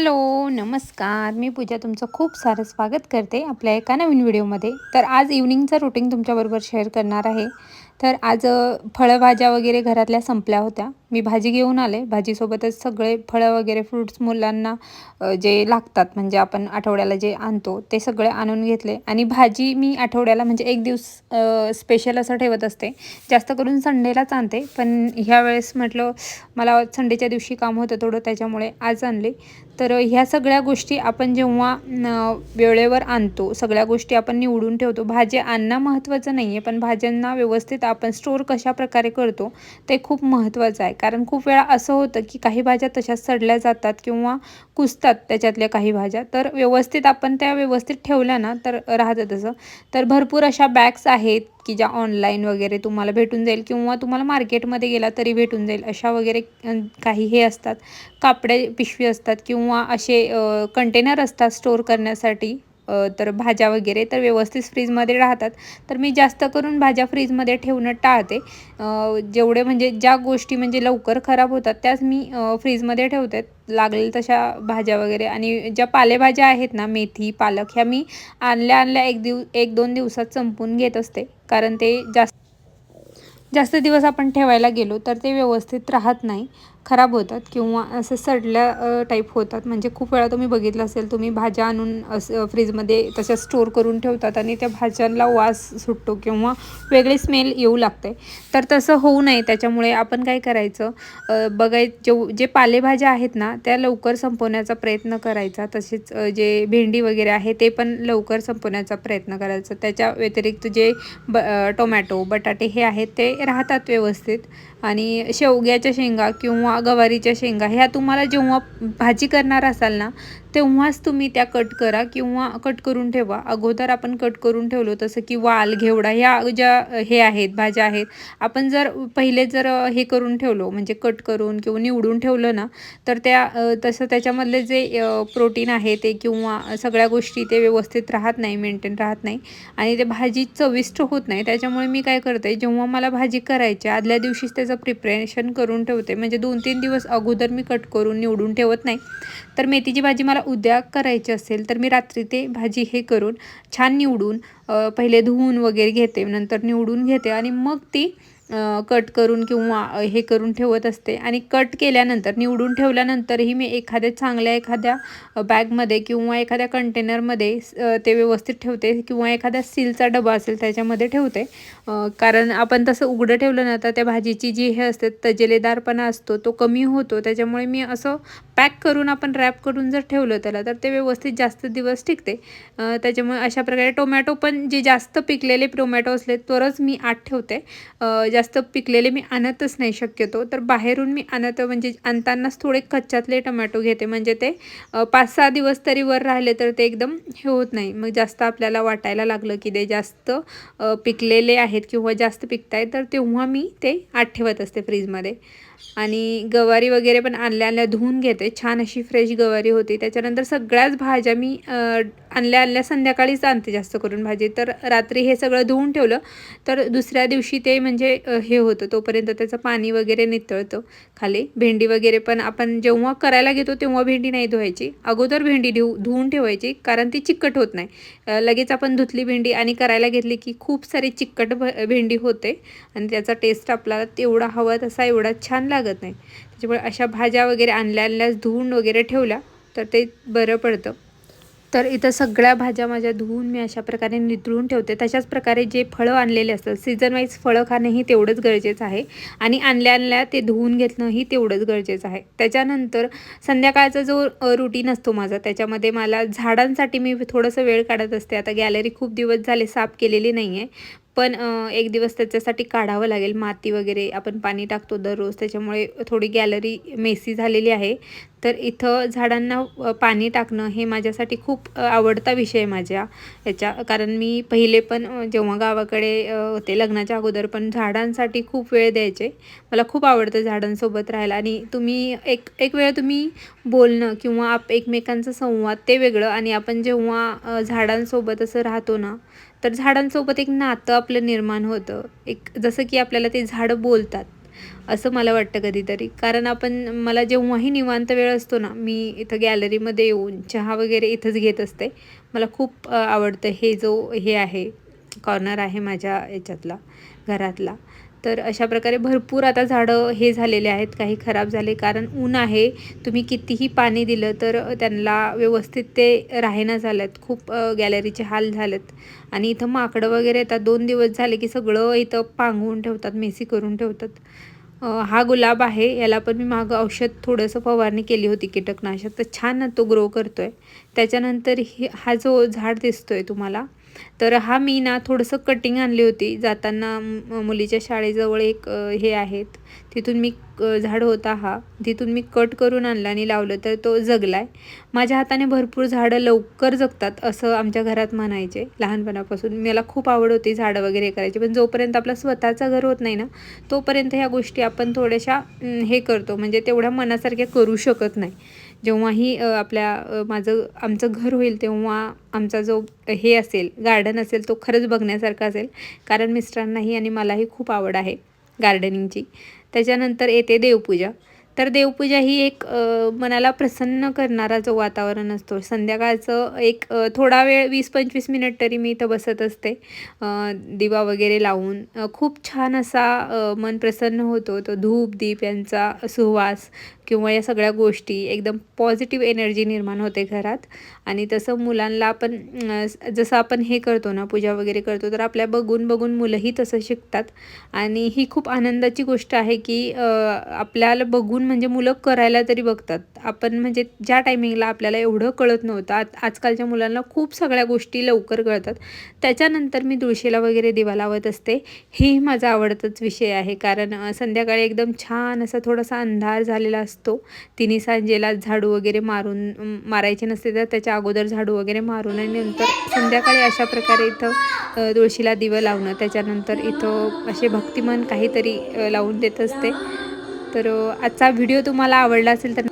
Hello, नमस्कार. मी पूजा तुमचं खूप सारं स्वागत करते आपल्या एका नवीन व्हिडिओमध्ये. तर आज इव्हनिंगचं रुटीन तुमच्याबरोबर शेअर करणार आहे. तर आज फळभाज्या वगैरे घरातल्या संपल्या होत्या. मी भाजी घेऊन आले. भाजीसोबतच सगळे फळं वगैरे फ्रुट्स मुलांना जे लागतात म्हणजे आपण आठवड्याला जे आणतो ते सगळे आणून घेतले. आणि भाजी मी आठवड्याला म्हणजे एक दिवस स्पेशल असं ठेवत असते. जास्त करून संडेलाच आणते. पण ह्यावेळेस म्हटलं मला संडेच्या दिवशी काम होतं थोडं, त्याच्यामुळे आज आणले. तर ह्या सगळ्या गोष्टी आपण जेव्हा वेळेवर आणतो, सगळ्या गोष्टी आपण निवडून ठेवतो. भाजी आणणं महत्त्वाचं नाही आहे, पण भाज्यांना व्यवस्थित आपण स्टोअर कशाप्रकारे करतो ते खूप महत्त्वाचं आहे. कारण खूप वेळा असं होतं की काही भाज्या तशाच सडल्या जातात किंवा कुजतात त्याच्यातल्या काही भाज्या. तर व्यवस्थित आपण त्या व्यवस्थित ठेवल्या ना तर राहतं तसं. तर भरपूर अशा बॅग्स आहेत की ज्या ऑनलाईन वगैरे तुम्हाला भेटून जाईल किंवा तुम्हाला मार्केटमध्ये गेला तरी भेटून जाईल. अशा वगैरे काही हे असतात, कापडे पिशवी असतात किंवा असे कंटेनर असतात स्टोअर करण्यासाठी. तर भाज्या वगैरे तर व्यवस्थित फ्रीजमध्ये राहतात. तर मी जास्त करून भाज्या फ्रीजमध्ये ठेवणं टाळते. जेवढे म्हणजे ज्या गोष्टी म्हणजे लवकर खराब होतात त्याच मी फ्रीजमध्ये ठेवते. लागेल तशा भाज्या वगैरे. आणि ज्या पालेभाज्या आहेत ना, मेथी, पालक, ह्या मी आणल्या एक दोन दिवसात संपवून घेत असते. कारण ते जास्त दिवस आपण ठेवायला गेलो तर ते व्यवस्थित राहत नाही, खराब होतात किंवा असं सडल्या टाईप होतात. म्हणजे खूप वेळा तुम्ही बघितलं असेल, तुम्ही भाज्या आणून असं फ्रीजमध्ये तशा स्टोअर करून ठेवतात आणि त्या भाज्यांना वास सुटतो किंवा वेगळी स्मेल येऊ लागते. तर तसं होऊ नये त्याच्यामुळे आपण काय करायचं, जे पालेभाज्या आहेत ना त्या लवकर संपवण्याचा प्रयत्न करायचा. तसेच जे भेंडी वगैरे आहे ते पण लवकर संपवण्याचा प्रयत्न करायचा. त्याच्या व्यतिरिक्त जे टोमॅटो, बटाटे हे आहेत ते राहतात व्यवस्थित. आणि शेवग्याच्या शेंगा किंवा गवारीच्या शेंगा ह्या तुम्हाला जेव्हा भाजी करणार असाल ना तेव्हाच तुम्ही त्या कट करा किंवा कट करून ठेवा. अगोदर आपण कट करून ठेवलो तसं की वाल, घेवडा ह्या ज्या हे आहेत भाज्या आहेत, आपण जर पहिले जर हे करून ठेवलो म्हणजे कट करून किंवा निवडून ठेवलं ना तर तसं त्याच्यामधले जे प्रोटीन आहे ते किंवा सगळ्या गोष्टी ते व्यवस्थित राहत नाही, मेंटेन राहत नाही आणि ते भाजी चविष्ट होत नाही. त्याच्यामुळे मी काय करते, जेव्हा मला भाजी करायची आदल्या दिवशीच त्याचं प्रिपरेशन करून ठेवते. म्हणजे 2-3 दिवस अगोदर मी कट करून निवडून ठेवत नाही. तर मेथीची भाजी मला उद्या करायची असेल तर मी रात्री ते भाजी हे करून छान निवडून पहिले धुवून वगैरे घेते, नंतर निवडून घेते आणि मग ती कट करून किंवा हे करून ठेवत असते. आणि कट केल्यानंतर निवडून ठेवल्यानंतरही मी एखाद्या बॅगमध्ये किंवा एखाद्या कंटेनरमध्ये ते व्यवस्थित ठेवते किंवा एखादा स्टीलचा डबा असेल त्याच्यामध्ये ठेवते. कारण आपण तसं उघडं ठेवलं ना तर त्या भाजीची जी हे असते तजेलेदारपणा असतो तो कमी होतो. त्याच्यामुळे मी असं पॅक करून आपण रॅप करून जर ठेवलं त्याला तर ते व्यवस्थित जास्त दिवस टिकते. त्याच्यामुळे अशा प्रकारे टोमॅटो पण जे जास्त पिकलेले टोमॅटो असले तरच मी आत ठेवते. जास्त पिकलेले मी आणतच नाही शक्यतो. तर बाहेरून मी म्हणजे आणतानाच थोडे कच्च्यातले टोमॅटो घेते, म्हणजे ते 5-6 दिवस तरी वर राहिले तर ते एकदम हे होत नाही. मग जास्त आपल्याला वाटायला लागलं की ते जास्त पिकलेले आहेत किंवा जास्त पिकत आहेत तर तेव्हा मी ते आत ठेवत असते फ्रीजमध्ये. आणि गवारी वगैरे पण आणल्या धुवून घेते. छान अशी फ्रेश गवारी होती. त्याच्यानंतर सगळ्याच भाज्या मी आणल्या संध्याकाळीच आणते जास्त करून भाजी. तर रात्री हे सगळं धुवून ठेवलं तर दुसऱ्या दिवशी ते म्हणजे हे होतं, तोपर्यंत त्याचं पाणी वगैरे नितळतं खाली. भेंडी वगैरे पण आपण जेव्हा करायला घेतो तेव्हा भेंडी नाही धुवायची, अगोदर भेंडी धुवून ठेवायची, कारण ती चिकट होत नाही. लगेच आपण धुतली भेंडी आणि करायला घेतली की खूप सारी चिकट भेंडी होते आणि त्याचा टेस्ट आपल्याला तेवढा हवा तसा एवढा छान लागत नाही. त्याच्यामुळे अशा भाज्या वगैरे आणल्याच धुवून वगैरे ठेवल्या तर ते बरं पडतं. तर इथं सगळ्या भाज्या माझ्या धुवून मी अशा प्रकारे नितळून ठेवते. तशाच प्रकारे जे फळं आणलेले असतात, सीझन वाईज फळं खाणंही तेवढंच गरजेचं आहे आणि आणल्या ते धुवून घेणंही तेवढंच गरजेचं आहे. त्याच्यानंतर संध्याकाळचा जो रुटीन असतो माझा, त्याच्यामध्ये मला झाडांसाठी मी थोडंसं वेळ काढत असते. आता गॅलरी खूप दिवस झाले साफ केलेली नाही आहे, पण एक दिवस त्याच्यासाठी काढावं लागेल. माती वगैरे आपण पाणी टाकतो दररोज, त्याच्यामुळे थोडी गॅलरी मेसी झालेली आहे. तर इथं झाडांना पाणी टाकणं हे माझ्यासाठी खूप आवडता विषय आहे माझ्या कारण मी पहिले पण जेव्हा गावाकडे होते लग्नाच्या अगोदर पण झाडांसाठी खूप वेळ द्यायचे. मला खूप आवडतं झाडांसोबत राहायला. आणि तुम्ही एक वेळ तुम्ही बोलणं किंवा एकमेकांचा संवाद ते वेगळं, आणि आपण जेव्हा झाडांसोबत असं राहतो ना तर झाडांसोबत एक नातं आपलं निर्माण होतं. एक जसं की आपल्याला ते झाडं बोलतात असं मला वाटतं कधीतरी. कारण मला जेव्हाही निवांत वेळ असतो ना, मी इथं गॅलरीमध्ये येऊन चहा वगैरे इथंच घेत असते. मला खूप आवडतं हे आहे, कॉर्नर आहे माझ्या याच्यातला, घरातला. तर अशा प्रकारे भरपूर आता झाडं हे झालेले आहेत, काही खराब झाले कारण ऊन आहे. तुम्ही कितीही पाणी दिलं तर त्यांना व्यवस्थित ते राहेना झालेत. खूप गॅलरीचे हाल झालेत. आणि इथं माकडं वगैरे येतात. 2 दिवस झाले की सगळं इथं पांगवून ठेवतात, मेसी करून ठेवतात. हा गुलाब आहे, याला पण मी मागं औषध थोडंसं फवारणी केली होती कीटकनाशक, तर छान तो ग्रो करतोय. त्याच्यानंतर हा जो झाड दिसतोय तुम्हाला, तर हा मी ना थोडंसं कटिंग आणली होती जाताना. मुलीच्या शाळेजवळ एक हे आहेत, तिथून मी झाड होता हा, तिथून मी कट करून आणला आणि लावलं, तर तो जगलाय. माझ्या हाताने भरपूर झाडं लवकर जगतात असं आमच्या घरात म्हणायचे लहानपणापासून. मला खूप आवड होती झाडं वगैरे करायची, पण जोपर्यंत आपलं स्वतःचं घर होत नाही ना, तोपर्यंत ह्या गोष्टी आपण थोड्याशा हे करतो, म्हणजे तेवढ्या मनासारख्या करू शकत नाही. जेव्हाही आमचं घर होईल तेव्हा आमचा जो हे असेल, गार्डन असेल, तो खरंच बघण्यासारखा असेल. कारण मिस्टरांनाही आणि मलाही खूप आवड आहे गार्डनिंगची. त्याच्यानंतर येते देवपूजा. तर देवपूजा ही एक मनाला प्रसन्न करणारा जो वातावरण असतो, संध्याकाळचं एक थोडा वेळ 20-25 मिनिट तरी मी इथं बसत असते, दिवा वगैरे लावून. खूप छान असा मन प्रसन्न होतो. तो धूप दीप यांचा सुवास किंवा या सगळ्या गोष्टी, एकदम पॉझिटिव्ह एनर्जी निर्माण होते घरात. आणि तसं मुलांना आपण जसं आपण हे करतो ना, पूजा वगैरे करतो, तर आपल्या बघून बघून मुलंही तसं शिकतात. आणि ही खूप आनंदाची गोष्ट आहे की आपल्याला बघून म्हणजे मुलं करायला तरी बघतात. आपण म्हणजे ज्या टायमिंगला आपल्याला एवढं कळत नव्हतं, आजकालच्या मुलांना खूप सगळ्या गोष्टी लवकर कळतात. त्याच्यानंतर मी तुळशीला वगैरे दिवा लावत असते. हेही माझा आवडताच विषय आहे, कारण संध्याकाळी एकदम छान असा थोडासा अंधार झालेला असतो. तिन्ही सांजेला झाडू वगैरे मारायचे नसते, तर त्याच्या अगोदर झाडू वगैरे मारून आणि नंतर संध्याकाळी अशा प्रकारे इथं तुळशीला दिवं लावणं, त्याच्यानंतर इथं असे भक्तिमन काहीतरी लावून देत असते. तर आजचा व्हिडिओ तुम्हाला आवडला असेल तर